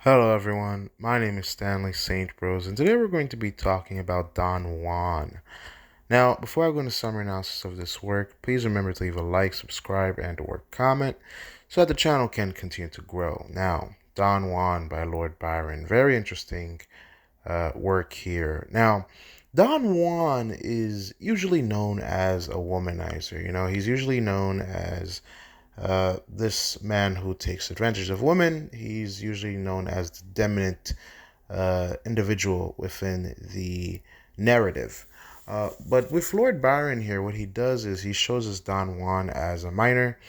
Hello, everyone. My name is Stanley St. Bros, and today we're going to be talking about Don Juan. Now, before I go into summary analysis of this work, please remember to leave a like, subscribe, and/or comment so that the channel can continue to grow. Now, Don Juan by Lord Byron. Very interesting work here. Now, Don Juan is usually known as a womanizer. He's usually known as this man who takes advantage of women. He's usually known as the dominant individual within the narrative. But with Lord Byron here, what he does is he shows us Don Juan as a minor,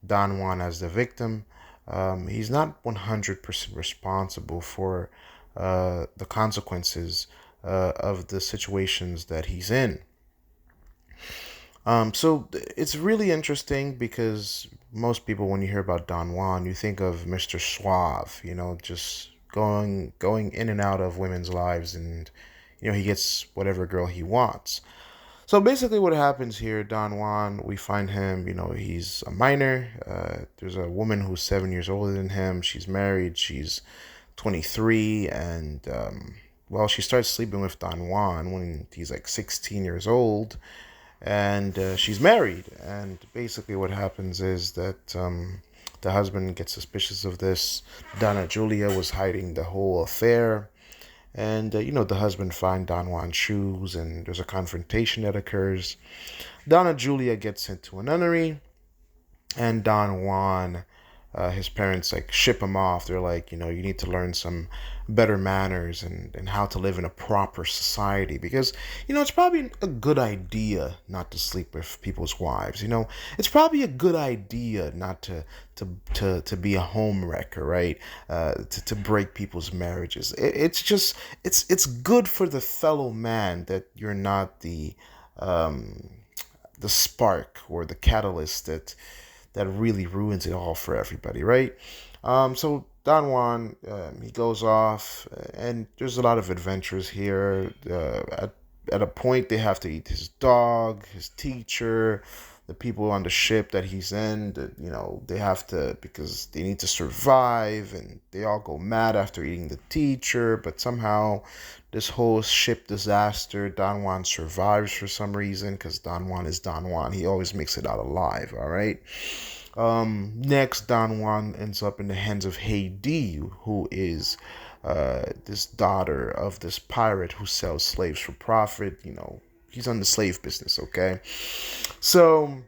Don Juan as the victim. He's not 100% responsible for the consequences of the situations that he's in. So it's really interesting because most people, when you hear about Don Juan, you think of Mr. Suave, just going in and out of women's lives, and he gets whatever girl he wants. So basically, what happens here, Don Juan, we find him, he's a minor. There's a woman who's 7 years older than him. She's married. She's 23, and well, she starts sleeping with Don Juan when he's like 16 years old, and she's married. And basically, what happens is that the husband gets suspicious of this. Donna Julia was hiding the whole affair, and the husband finds Don Juan's shoes, and there's a confrontation that occurs. Donna Julia gets sent to a nunnery, and Don Juan, his parents like ship him off. They're like, you need to learn some better manners and how to live in a proper society, because it's probably a good idea not to sleep with people's wives. It's probably a good idea not to be a home wrecker, right? To break people's marriages. It's good for the fellow man that you're not the spark or the catalyst that really ruins it all for everybody, right? So Don Juan, he goes off, and there's a lot of adventures here. At a point, they have to eat his dog, his teacher, the people on the ship that he's in. They have to, because they need to survive, and they all go mad after eating the teacher. But somehow, this whole ship disaster, Don Juan survives for some reason, because Don Juan is Don Juan. He always makes it out alive. All right. Next, Don Juan ends up in the hands of Haiti, who is this daughter of this pirate who sells slaves for profit. He's on the slave business, okay? So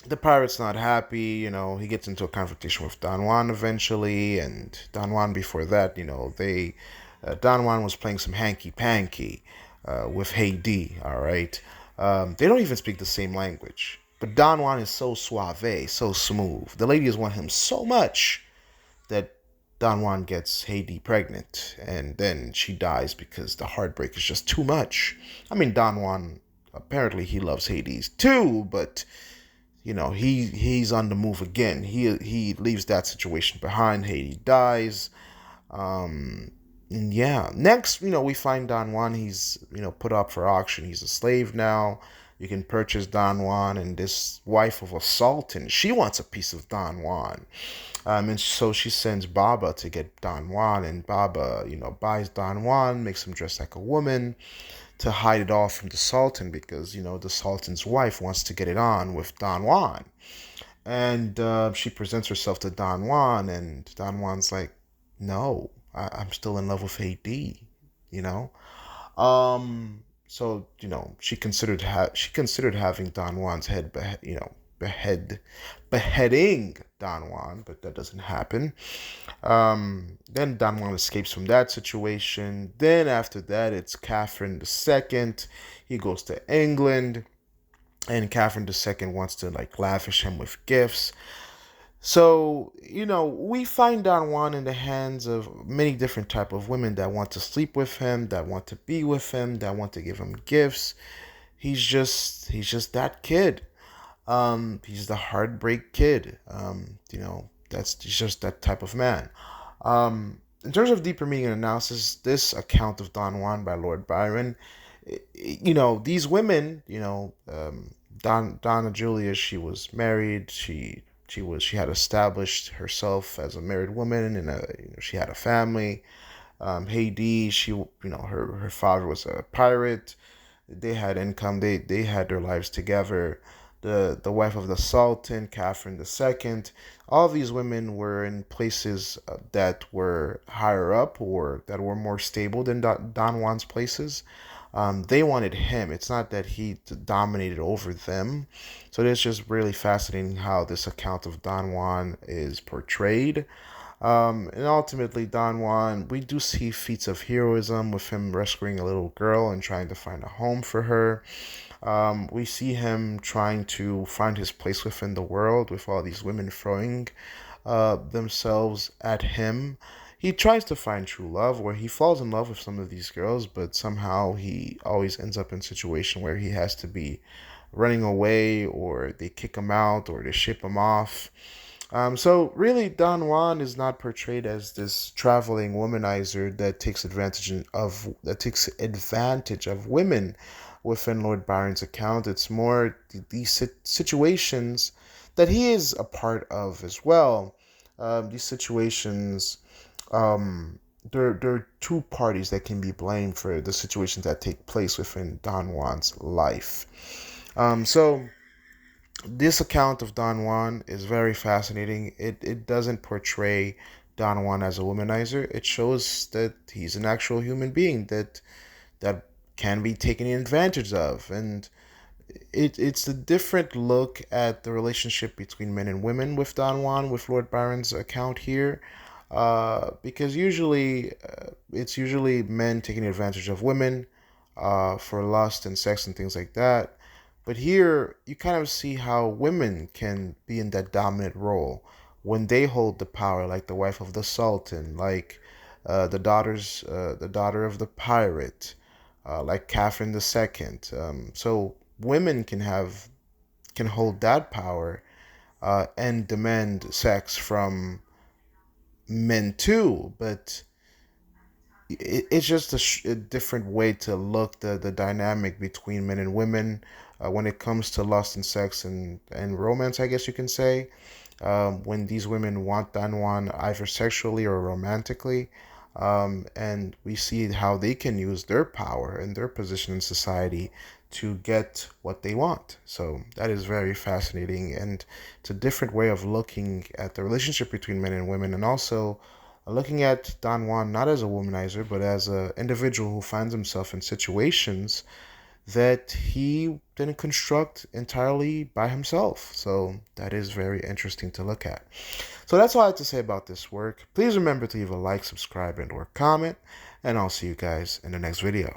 the pirate's not happy. He gets into a confrontation with Don Juan eventually, and Don Juan before that, Don Juan was playing some hanky panky with Haiti, all right? They don't even speak the same language. But Don Juan is so suave, so smooth. The ladies want him so much that Don Juan gets Haiti pregnant, and then she dies because the heartbreak is just too much. I mean, Don Juan, apparently he loves Hades too, but he's on the move again. He leaves that situation behind. Haiti dies. And yeah, next, we find Don Juan. He's, put up for auction. He's a slave now. You can purchase Don Juan, and this wife of a sultan, she wants a piece of Don Juan. And so she sends Baba to get Don Juan, and Baba, buys Don Juan, makes him dress like a woman to hide it all from the sultan, because, the sultan's wife wants to get it on with Don Juan. And she presents herself to Don Juan, and Don Juan's like, no, I'm still in love with AD, you know. So she considered having Don Juan's head beheading Don Juan, but that doesn't happen. Then Don Juan escapes from that situation. Then after that, it's Catherine II. He goes to England, and Catherine II wants to like lavish him with gifts. So, we find Don Juan in the hands of many different type of women that want to sleep with him, that want to be with him, that want to give him gifts. He's just that kid. He's the heartbreak kid. He's just that type of man. In terms of deeper meaning and analysis, this account of Don Juan by Lord Byron, these women, Donna Julia, she was married. She had established herself as a married woman, and she had a family. Haiti, her father was a pirate. They had income. They had their lives together. The wife of the Sultan, Catherine II. All of these women were in places that were higher up or that were more stable than Don Juan's places. They wanted him. It's not that he dominated over them. So it's just really fascinating how this account of Don Juan is portrayed. And ultimately, Don Juan, we do see feats of heroism with him rescuing a little girl and trying to find a home for her. We see him trying to find his place within the world with all these women throwing themselves at him. He tries to find true love where he falls in love with some of these girls, but somehow he always ends up in a situation where he has to be running away, or they kick him out, or they ship him off. So really, Don Juan is not portrayed as this traveling womanizer that takes advantage of women within Lord Byron's account. It's more these situations that he is a part of as well. These situations, there are two parties that can be blamed for the situations that take place within Don Juan's life. So this account of Don Juan is very fascinating. It doesn't portray Don Juan as a womanizer. It shows that he's an actual human being that can be taken advantage of, and it's a different look at the relationship between men and women with Don Juan, with Lord Byron's account here, because it's usually men taking advantage of women for lust and sex and things like that. But here you kind of see how women can be in that dominant role when they hold the power, like the wife of the Sultan, like the daughter of the pirate, like Catherine II. So women can hold that power and demand sex from men too, but it's just a different way to look the dynamic between men and women when it comes to lust and sex and romance, I guess you can say. When these women want Don Juan either sexually or romantically, and we see how they can use their power and their position in society to get what they want. So that is very fascinating, and it's a different way of looking at the relationship between men and women, and also looking at Don Juan not as a womanizer, but as an individual who finds himself in situations that he didn't construct entirely by himself. So that is very interesting to look at. So that's all I have to say about this work. Please remember to leave a like, subscribe, and or comment, and I'll see you guys in the next video.